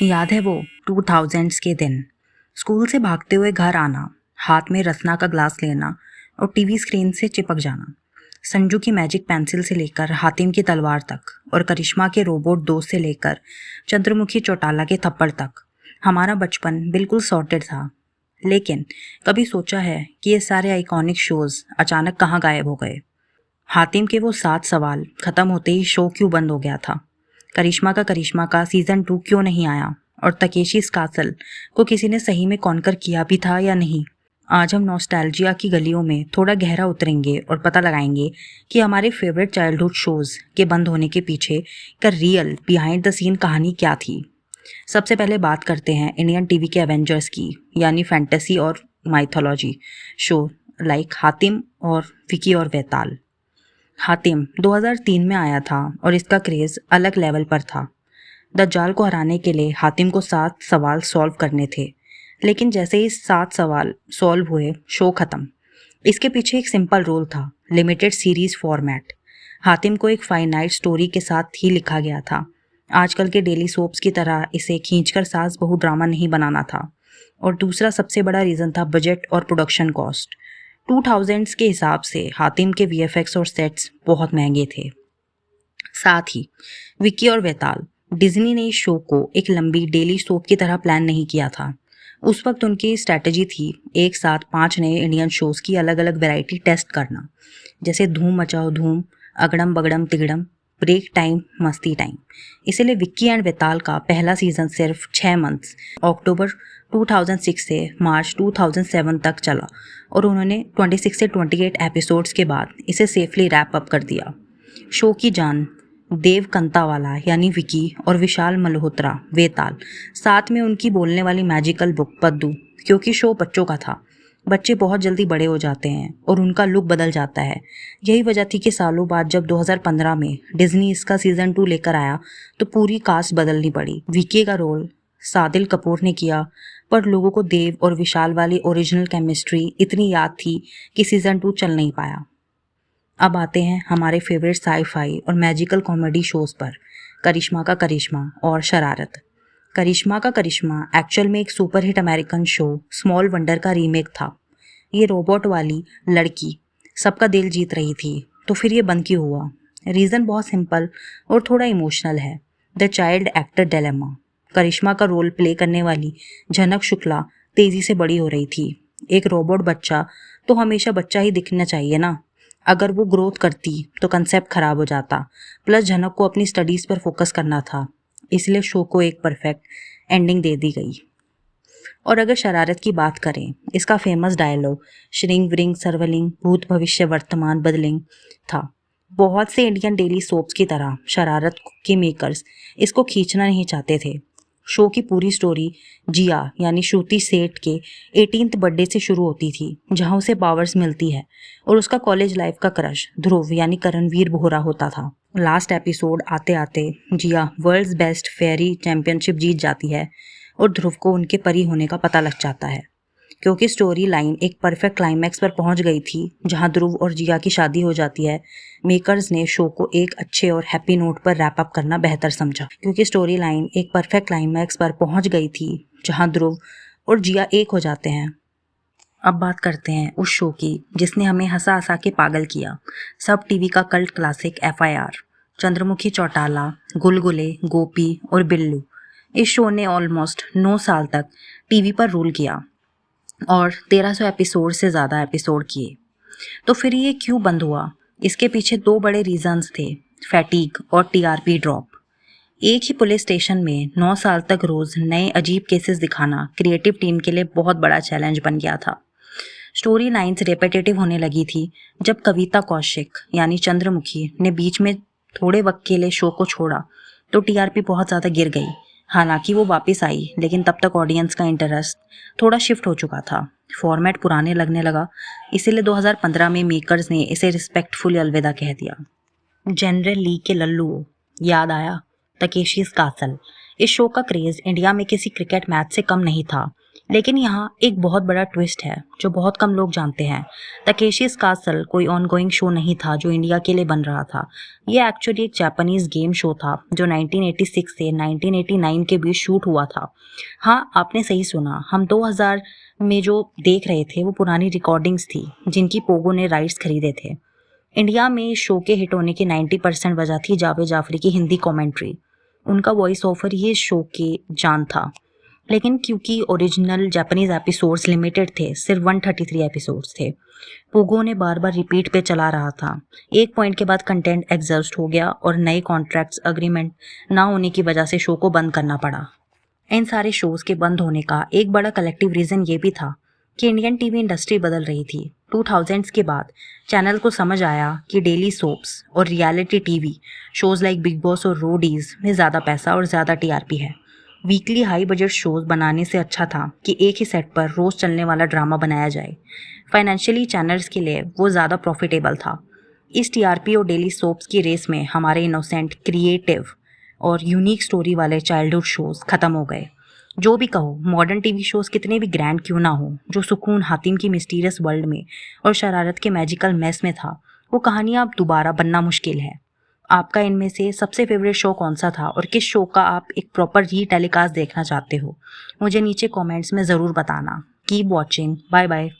याद है वो 2000s के दिन, स्कूल से भागते हुए घर आना, हाथ में रसना का ग्लास लेना और टीवी स्क्रीन से चिपक जाना। संजू की मैजिक पेंसिल से लेकर हातिम की तलवार तक और करिश्मा के रोबोट दोस्त से लेकर चंद्रमुखी चौटाला के थप्पड़ तक, हमारा बचपन बिल्कुल सॉर्टेड था। लेकिन कभी सोचा है कि ये सारे आइकॉनिक शोज अचानक कहाँ गायब हो गए? हातिम के वो 7 सवाल खत्म होते ही शो क्यों बंद हो गया था? करिश्मा का सीजन 2 क्यों नहीं आया? और तकेशी कासल को किसी ने सही में कॉन्कर किया भी था या नहीं? आज हम नॉस्टैल्जिया की गलियों में थोड़ा गहरा उतरेंगे और पता लगाएंगे कि हमारे फेवरेट चाइल्डहुड शोज के बंद होने के पीछे का रियल बिहाइंड द सीन कहानी क्या थी। सबसे पहले बात करते हैं इंडियन टीवी के एवेंजर्स की, यानी फैंटेसी और माइथोलॉजी शो लाइक हातिम और विकी और वेताल। हातिम 2003 में आया था और इसका क्रेज़ अलग लेवल पर था। दज्जाल को हराने के लिए हातिम को 7 सवाल सॉल्व करने थे, लेकिन जैसे ही 7 सवाल सॉल्व हुए, शो ख़त्म। इसके पीछे एक सिंपल रोल था, लिमिटेड सीरीज़ फॉर्मेट। हातिम को एक फाइनाइट स्टोरी के साथ ही लिखा गया था। आजकल के डेली सोप्स की तरह इसे खींचकर सास बहू ड्रामा नहीं बनाना था। और दूसरा सबसे बड़ा रीज़न था बजट और प्रोडक्शन कॉस्ट। 2000s के हिसाब से हातिम के वीएफएक्स और सेट्स बहुत महंगे थे। साथ ही विक्की और वेताल, डिज्नी ने इस शो को एक लंबी डेली सोप की तरह प्लान नहीं किया था। उस वक्त उनकी स्ट्रैटेजी थी एक साथ 5 नए इंडियन शोज़ की अलग अलग वैरायटी टेस्ट करना, जैसे धूम मचाओ धूम, अगड़म बगड़म तिगड़म, ब्रेक टाइम, मस्ती टाइम। इसीलिए विक्की एंड वेताल का पहला सीजन सिर्फ 6 मंथ्स, अक्टूबर 2006 से मार्च 2007 तक चला और उन्होंने 26 से 28 एपिसोड्स के बाद इसे सेफली रैप अप कर दिया। शो की जान देव कंतावाला यानी विकी और विशाल मल्होत्रा वेताल, साथ में उनकी बोलने वाली मैजिकल बुक पद्दू, क्योंकि शो बच्चों का था। बच्चे बहुत जल्दी बड़े हो जाते हैं और उनका लुक बदल जाता है। यही वजह थी कि सालों बाद जब 2015 में डिज्नी इसका सीजन 2 लेकर आया तो पूरी कास्ट बदलनी पड़ी। विकी का रोल सादिल कपूर ने किया, पर लोगों को देव और विशाल वाली ओरिजिनल केमिस्ट्री इतनी याद थी कि सीजन 2 चल नहीं पाया। अब आते हैं हमारे फेवरेट साई-फाई और मैजिकल कॉमेडी शोज़ पर। करिश्मा का करिश्मा और शरारत। करिश्मा का करिश्मा एक्चुअल में एक superhit American show small wonder का रीमेक था। ये रोबोट वाली लड़की सबका दिल जीत रही थी, तो फिर ये बंद क्यों हुआ? रीज़न बहुत सिंपल और थोड़ा इमोशनल है, द चाइल्ड एक्टर डिलेमा। करिश्मा का रोल प्ले करने वाली झनक शुक्ला तेज़ी से बड़ी हो रही थी। एक रोबोट बच्चा तो हमेशा बच्चा ही दिखना चाहिए ना। अगर वो ग्रोथ करती तो कंसेप्ट ख़राब हो जाता। प्लस झनक को अपनी स्टडीज़ पर फोकस करना था, इसलिए शो को एक परफेक्ट एंडिंग दे दी गई। और अगर शरारत की बात करें, इसका फेमस डायलॉग श्रिंग व्रिंग सर्वलिंग भूत भविष्य वर्तमान बदलिंग था। बहुत से इंडियन डेली सोप्स की तरह शरारत के मेकर्स इसको खींचना नहीं चाहते थे। शो की पूरी स्टोरी जिया यानी श्रुति सेठ के 18th बर्थडे से शुरू होती थी, जहां उसे पावर्स मिलती है और उसका कॉलेज लाइफ का क्रश ध्रुव यानी करणवीर बोहरा होता था। लास्ट एपिसोड आते आते जिया वर्ल्ड्स बेस्ट फेयरी चैंपियनशिप जीत जाती है और ध्रुव को उनके परी होने का पता लग जाता है। क्योंकि स्टोरी लाइन एक परफेक्ट क्लाइमैक्स पर पहुंच गई थी जहां ध्रुव और जिया की शादी हो जाती है, मेकर्स ने शो को एक अच्छे और हैप्पी नोट पर रैप अप करना बेहतर समझा। क्योंकि स्टोरी लाइन एक परफेक्ट क्लाइमैक्स पर पहुंच गई थी जहां ध्रुव और जिया एक हो जाते हैं। अब बात करते हैं उस शो की जिसने हमें हंसा हंसा के पागल किया। सब टीवी का cult classic FIR, Chandramukhi Chautala, Gulgule, Gopi और बिल्लू। इस शो ने ऑलमोस्ट 9 साल तक टीवी पर रूल किया और 1300 एपिसोड से ज़्यादा एपिसोड किए। तो फिर ये क्यों बंद हुआ? इसके पीछे 2 बड़े रीजंस थे, फैटीग और टीआरपी ड्रॉप। एक ही पुलिस स्टेशन में 9 साल तक रोज़ नए अजीब केसेस दिखाना क्रिएटिव टीम के लिए बहुत बड़ा चैलेंज बन गया था। स्टोरी लाइन्स रेपिटेटिव होने लगी थी। जब कविता कौशिक यानी चंद्रमुखी ने बीच में थोड़े वक्त के लिए शो को छोड़ा तो टीआरपी बहुत ज़्यादा गिर गई। हालांकि वो वापस आई, लेकिन तब तक ऑडियंस का इंटरेस्ट थोड़ा शिफ्ट हो चुका था। फॉर्मेट पुराने लगने लगा, इसीलिए 2015 में मेकर्स ने इसे रिस्पेक्टफुली अलविदा कह दिया। जनरल ली के लल्लू याद आया, तकेशी कासल। इस शो का क्रेज़ इंडिया में किसी क्रिकेट मैच से कम नहीं था। लेकिन यहाँ एक बहुत बड़ा ट्विस्ट है जो बहुत कम लोग जानते हैं। तकेशीस कासल कोई ऑनगोइंग शो नहीं था जो इंडिया के लिए बन रहा था। ये एक्चुअली एक जापानीज गेम शो था जो 1986 से 1989 के बीच शूट हुआ था। हाँ, आपने सही सुना, हम 2000 में जो देख रहे थे वो पुरानी रिकॉर्डिंग्स थी जिनकी पोगो ने राइट्स खरीदे थे। इंडिया में इस शो के हिट होने की 90% वजह थी जावेद जाफरी की हिंदी कमेंट्री। उनका वॉइस ओवर ये शो की जान था। लेकिन क्योंकि ओरिजिनल जापानीज एपिसोड्स लिमिटेड थे, सिर्फ 133 एपिसोड्स थे, पोगो ने बार बार रिपीट पे चला रहा था। एक पॉइंट के बाद कंटेंट एग्जॉस्ट हो गया और नए कॉन्ट्रैक्ट्स अग्रीमेंट ना होने की वजह से शो को बंद करना पड़ा। इन सारे शोज के बंद होने का एक बड़ा कलेक्टिव रीज़न ये भी था कि इंडियन टीवी इंडस्ट्री बदल रही थी। 2000s के बाद चैनल को समझ आया कि डेली सोप्स और reality TV shows like big boss और रोडीज में ज़्यादा पैसा और ज़्यादा टीआरपी है। वीकली हाई बजट शोज बनाने से अच्छा था कि एक ही सेट पर रोज़ चलने वाला ड्रामा बनाया जाए। फाइनेंशियली चैनल्स के लिए वो ज़्यादा प्रॉफिटेबल था। इस टीआरपी और डेली सोप्स की रेस में हमारे इनोसेंट, क्रिएटिव और यूनिक स्टोरी वाले चाइल्डहुड शोज ख़त्म हो गए। जो भी कहो, मॉडर्न टीवी शोज कितने भी ग्रैंड क्यों ना हो, जो सुकून हातिम की मिस्टीरियस वर्ल्ड में और शरारत के मैजिकल मैस में था, वो कहानियाँ अब दोबारा बनना मुश्किल है। आपका इनमें से सबसे फेवरेट शो कौन सा था और किस शो का आप एक प्रॉपर री टेलीकास्ट देखना चाहते हो, मुझे नीचे कमेंट्स में ज़रूर बताना। Keep watching, bye bye.